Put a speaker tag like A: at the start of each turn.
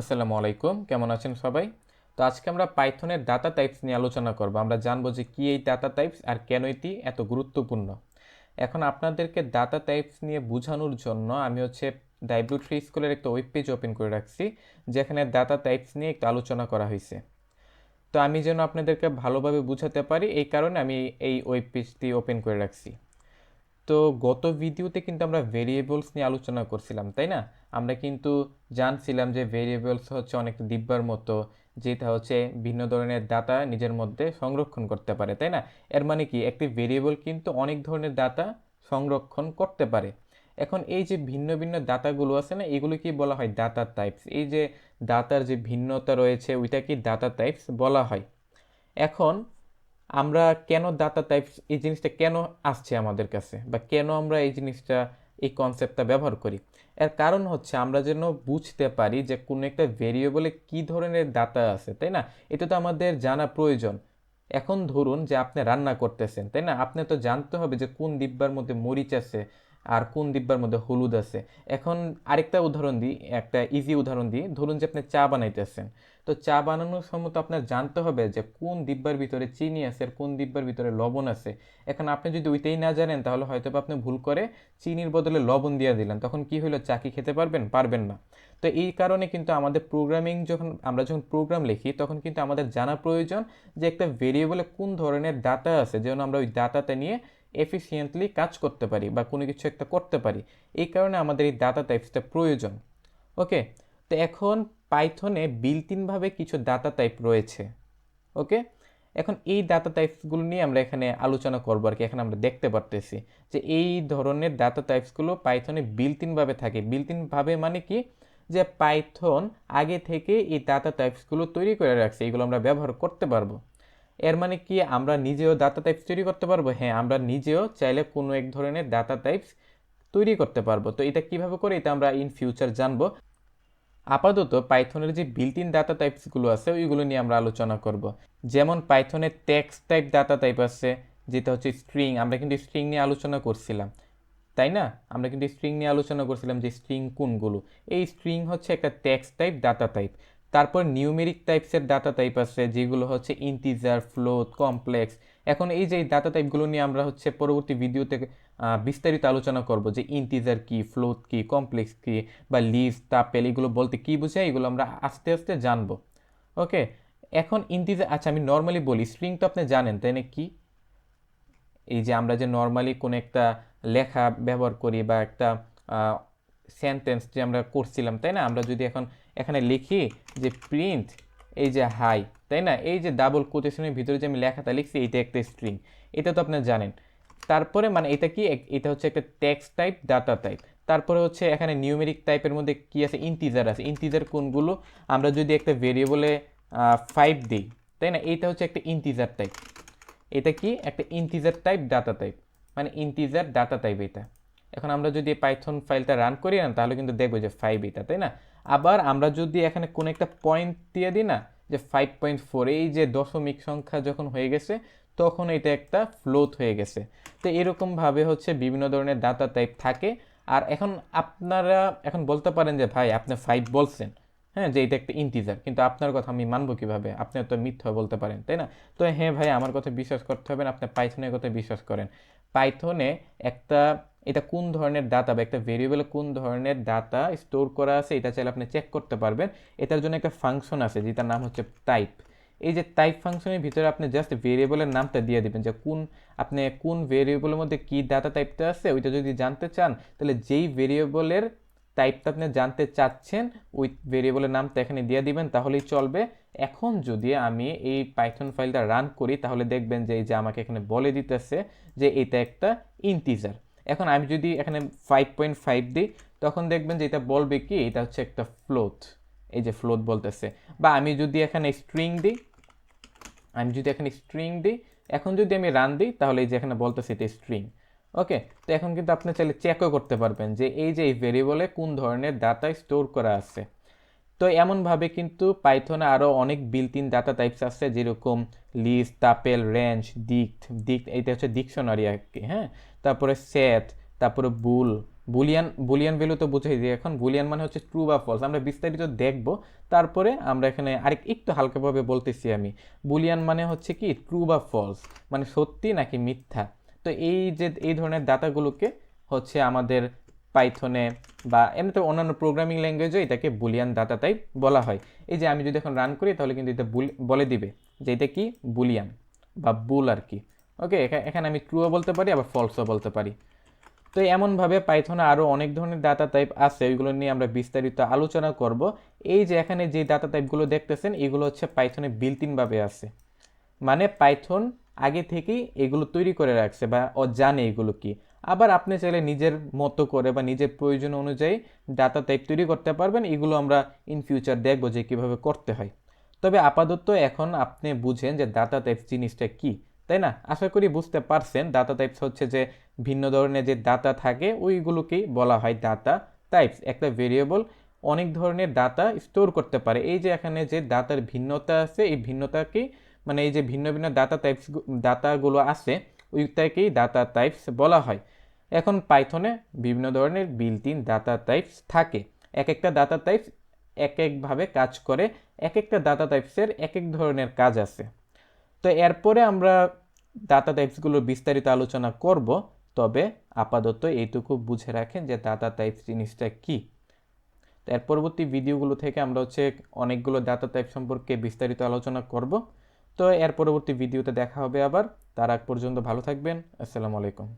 A: আসসালামু আলাইকুম, কেমন আছেন সবাই? তো আজকে আমরা পাইথনের ডাটা টাইপস নিয়ে আলোচনা করব। আমরা জানবো যে কি এই ডাটা টাইপস আর কেন এটি এত গুরুত্বপূর্ণ। এখন আপনাদেরকে ডাটা টাইপস নিয়ে বোঝানোর জন্য আমি ডাব্লিউ3 স্কুলের একটা ওয়েব পেজ ওপেন করে রাখছি, যেখানে ডাটা টাইপস নিয়ে একটু আলোচনা করা হয়েছে। তো আমি যেন আপনাদেরকে ভালোভাবে বোঝাতে পারি, এই কারণে আমি এই ওয়েব পেজটি ওপেন করে রাখছি। তো গত ভিডিওতে কিন্তু আমরা ভেরিয়েবলস নিয়ে আলোচনা করছিলাম, তাই না? আমরা কিন্তু জানছিলাম যে ভেরিয়েবলস হচ্ছে অনেকটা ডিব্বার মতো, যেটা হচ্ছে ভিন্ন ধরনের ডাটা নিজের মধ্যে সংরক্ষণ করতে পারে, তাই না? এর মানে কি, একটি ভেরিয়েবল কিন্তু অনেক ধরনের ডাটা সংরক্ষণ করতে পারে। এখন এই যে ভিন্ন ভিন্ন ডাটাগুলো আছে না, এগুলো কি বলা হয় ডাটা টাইপস। এই যে ডাটার যে ভিন্নতা রয়েছে ওইটা কি ডাটা টাইপস বলা হয়। এখন আমরা কেন ডাটা টাইপস, এই জিনিসটা কেন আসছে আমাদের কাছে, বা কেন আমরা এই জিনিসটা, এই কনসেপ্টটা ব্যবহার করি? এর কারণ হচ্ছে আমরা যেন বুঝতে পারি যে কোনো একটা ভেরিয়েবলে কী ধরনের ডাটা আছে, তাই না? এটা তো আমাদের জানা প্রয়োজন। এখন ধরুন যে আপনি রান্না করতেছেন, তাই না? আপনি তো জানতে হবে যে কোন ডিব্বার মধ্যে মরিচ আছে আর কোন ডিব্বার মধ্যে হলুদ আছে। এখন আরেকটা উদাহরণ দিই, একটা ইজি উদাহরণ দিই। ধরুন যে আপনি চা বানাইতেছেন, তো চা বানানোর সময় তো আপনার জানতে হবে যে কোন ডিব্বার ভিতরে চিনি আছে আর কোন ডিব্বার ভিতরে লবণ আছে। এখন আপনি যদি ওইটাই না জানেন, তাহলে হয়তো আপনি ভুল করে চিনির বদলে লবণ দিয়ে দিলেন, তখন কি হলো, চা কি খেতে পারবেন? পারবেন না। তো এই কারণে কিন্তু আমাদের প্রোগ্রামিং, আমরা যখন প্রোগ্রাম লিখি, তখন কিন্তু আমাদের জানা প্রয়োজন যে একটা ভেরিয়েবলে কোন ধরনের ডাটা আছে, যেন আমরা ওই ডাটাটা নিয়ে এফিসিয়েন্টলি কাজ করতে পারি বা কোনো কিছু একটা করতে পারি। এই কারণে আমাদের এই ডাটা টাইপসটা প্রয়োজন। ওকে। তো এখন পাইথনে বিল্ট ইনভাবে কিছু ডাটা টাইপ রয়েছে। ওকে। এখন এই ডাটা টাইপসগুলো নিয়ে আমরা এখানে আলোচনা করবো আর কি। এখানে আমরা দেখতে পারতেছি যে এই ধরনের ডাটা টাইপসগুলো পাইথনে বিল্ট ইনভাবে থাকে। বিল্ট ইনভাবে মানে কি, যে পাইথন আগে থেকে এই ডাটা টাইপসগুলো তৈরি করে রাখছে, এগুলো আমরা ব্যবহার করতে পারবো। এর মানে কি, আমরা নিজেও ডাটা টাইপস তৈরি করতে পারবো? হ্যাঁ, আমরা নিজেও চাইলে কোনো এক ধরনের ডাটা টাইপস তৈরি করতে পারবো। তো এটা কিভাবে করে, এটা আমরা ইন ফিউচার জানবো। আপাতত পাইথনের যে বিল্ট ইন ডাটা টাইপসগুলো আছে ওইগুলো নিয়ে আমরা আলোচনা করব। যেমন পাইথনের টেক্সট টাইপ ডাটা টাইপ আছে, যেটা হচ্ছে স্ট্রিং। আমরা কিন্তু স্ট্রিং নিয়ে আলোচনা করছিলাম, তাই না? আমরা কিন্তু স্ট্রিং নিয়ে আলোচনা করছিলাম যে স্ট্রিং কোনগুলো। এই স্ট্রিং হচ্ছে একটা টেক্সট টাইপ ডাটা টাইপ। তারপর নিউমেরিক টাইপসের ডাটা টাইপ আছে, যেগুলো হচ্ছে ইন্টিজার, ফ্লোট, কমপ্লেক্স। এখন এই যে ডাটা টাইপগুলো নিয়ে আমরা পরবর্তী ভিডিওতে বিস্তারিত আলোচনা করব, যে ইন্টিজার কি, ফ্লোট কি, কমপ্লেক্স কি, বা লিস্ট, টাপেল, এগুলো বলতে কি বোঝায়, এগুলো আমরা আস্তে আস্তে জানবো। ওকে। এখন ইন্টিজার, আচ্ছা আমি নর্মালি বলি, স্ট্রিং তো আপনি জানেন তাই না? কি, এই যে আমরা যে নর্মালি কোনো একটা লেখা ব্যবহার করি বা একটা সেন্টেন্স যে আমরা করছিলাম, তাই না? আমরা যদি এখন এখানে লিখি যে প্রিন্ট, এই যে হাই, তাই না? এই যে ডাবল কোটেশনের ভিতরে যে আমি লেখাটা লিখছি, এটা একটা স্ট্রিং। এটা তো আপনি জানেন। তারপরে মানে এটা কি, এটা হচ্ছে একটা টেক্সট টাইপ ডাটা টাইপ। তারপরে হচ্ছে এখানে নিউমেরিক টাইপের মধ্যে কি আছে, ইন্টিজার আছে। ইন্টিজার কোনগুলো, আমরা যদি একটা ভেরিয়েবলে 5 দিই, তাই না? এইটা হচ্ছে একটা ইন্টিজার টাইপ। এটা কি, একটা ইন্টিজার টাইপ ডাটা টাইপ, মানে ইন্টিজার ডাটা টাইপ এটা। এখন আমরা যদি পাইথন ফাইলটা রান করি না, তাহলে কিন্তু দেখবো যে 5 এটা, তাই না? আবার আমরা যদি এখানে কোনো একটা পয়েন্ট দিয়ে দিই না, যে 5.4, এই যে দশমিক সংখ্যা যখন হয়ে গেছে, তখন এটা একটা ফ্লোট হয়ে গেছে। তো এরকমভাবে বিভিন্ন ধরনের ডাটা টাইপ থাকে। আর এখন আপনারা এখন বলতে পারেন যে ভাই আপনি 5 বলছেন, হ্যাঁ, যে এটা একটা ইন্টিজার, কিন্তু আপনার কথা আমি মানবো কিভাবে? আপনি তো মিথ্যা বলতে পারেন, তাই না? তো হ্যাঁ ভাই, আমার কথা বিশ্বাস করতে হবে না, আপনি পাইথনের কথা বিশ্বাস করেন। পাইথনে একটা, এটা কোন ধরনের ডাটা বা একটা ভেরিয়েবলে কোন ধরনের ডাটা স্টোর করা আছে, এটা চাইলে আপনি চেক করতে পারবেন। এটার জন্য একটা ফাংশন আছে যেটার নাম হচ্ছে টাইপ। এই যে টাইপ ফাংশনের ভিতরে আপনি জাস্ট ভেরিয়েবলের নামটা দিয়ে দিবেন, যে আপনি কোন ভেরিয়েবলের মধ্যে কি ডাটা টাইপটা আছে ওইটা যদি জানতে চান, তাহলে যেই ভেরিয়েবলের টাইপটা আপনি জানতে চাচ্ছেন ওই ভেরিয়েবলের নামটা এখানে দিয়ে দিবেন, তাহলেই চলবে। এখন যদি আমি এই পাইথন ফাইলটা রান করি, তাহলে দেখবেন যে এই যে আমাকে এখানে বলে দিতেছে যে এটা একটা ইন্টিজার। এখন আমি যদি এখানে 5.5 দিই, তখন দেখবেন যে এটা বলবে কি, এটা হচ্ছে একটা ফ্লোট। এই যে ফ্লোট বলতেছে। বা আমি যদি এখানে স্ট্রিং দিই, এখন যদি আমি রান দিই, তাহলে এই যে এখানে বলতেছে এটা স্ট্রিং। ওকে। তো এখন কিন্তু আপনি চাইলে চেকও করতে পারবেন যে এই যে এই ভেরিয়েবলে কোন ধরনের ডাটা স্টোর করা আছে। তো এমনভাবে কিন্তু পাইথনে আরও অনেক বিল্ট ইন ডাটা টাইপস আছে, যেরকম লিস্ট, টাপেল, রেঞ্জ, ডিক্ট। এটা হচ্ছে ডিকশনারি আর কি, হ্যাঁ। তারপরে সেট, তারপরে বুল, বুলিয়ান বুলিয়ান ভ্যালু তো বুঝাই দিই এখন। বুলিয়ান মানে হচ্ছে ট্রু বা ফলস, আমরা বিস্তারিত দেখব। তারপরে আমরা এখানে আরেক একটু হালকাভাবে বলতেছি আমি। বুলিয়ান মানে হচ্ছে কি ট্রু বা ফলস, মানে সত্যি নাকি মিথ্যা। তো এই যে এই ধরনের ডাটাগুলোকে হচ্ছে আমাদের পাইথনে বা এমনিতে অন্যান্য প্রোগ্রামিং ল্যাঙ্গুয়েজে এটাকে বুলিয়ান ডাটা টাইপ বলা হয়। এই যে আমি যদি এখন রান করি তাহলে কিন্তু এটা বলে দিবে যে এটা কি বুলিয়ান বা বুল আর কি। ওকে, এখানে আমি ট্রুও বলতে পারি আবার ফলসও বলতে পারি। তো এমনভাবে পাইথনে আরও অনেক ধরনের ডাটা টাইপ আছে, ওইগুলো নিয়ে আমরা বিস্তারিত আলোচনা করব। এই যে এখানে যে ডাটা টাইপগুলো দেখতেছেন এগুলো হচ্ছে পাইথনে বিল্ট ইনভাবে আছে, মানে পাইথন আগে থেকেই এগুলো তৈরি করে রাখছে বা ও জানে এগুলো কি। আবার আপনি চাইলে নিজের মতো করে বা নিজের প্রয়োজন অনুযায়ী ডাটা টাইপ তৈরি করতে পারবেন। এগুলো আমরা ইন ফিউচার দেখবো যে কীভাবে করতে হয়। তবে আপাতত এখন আপনি বুঝেন যে ডাটা টাইপস জিনিসটা কি, তাই না? আশা করি বুঝতে পারছেন। ডাটা টাইপস হচ্ছে যে ভিন্ন ধরনের যে ডাটা থাকে ওইগুলোকেই বলা হয় ডাটা টাইপস। একটা ভেরিয়েবল অনেক ধরনের ডাটা স্টোর করতে পারে। এই যে এখানে যে ডাটার ভিন্নতা আছে এই ভিন্নতাকেই, মানে এই যে ভিন্ন ভিন্ন ডাটা টাইপস ডাটাগুলো আছে ওইটাকেই ডাটা টাইপস বলা হয়। এখন পাইথনে বিভিন্ন ধরনের বিল্ট ইন ডাটা টাইপস থাকে। এক একটা ডাটা টাইপস এক একভাবে কাজ করে, এক একটা ডাটা টাইপসের এক এক ধরনের কাজ আছে। তো এরপরে আমরা ডাটা টাইপসগুলোর বিস্তারিত আলোচনা করব। তবে আপাতত এইটুকু বুঝে রাখেন যে ডাটা টাইপস জিনিসটা কি। এর পরবর্তী ভিডিওগুলো থেকে আমরা হচ্ছে অনেকগুলো ডাটা টাইপ সম্পর্কে বিস্তারিত আলোচনা করব। তো এর পরবর্তী ভিডিওতে দেখা হবে আবার। তার আগ পর্যন্ত ভালো থাকবেন। আসসালামু আলাইকুম।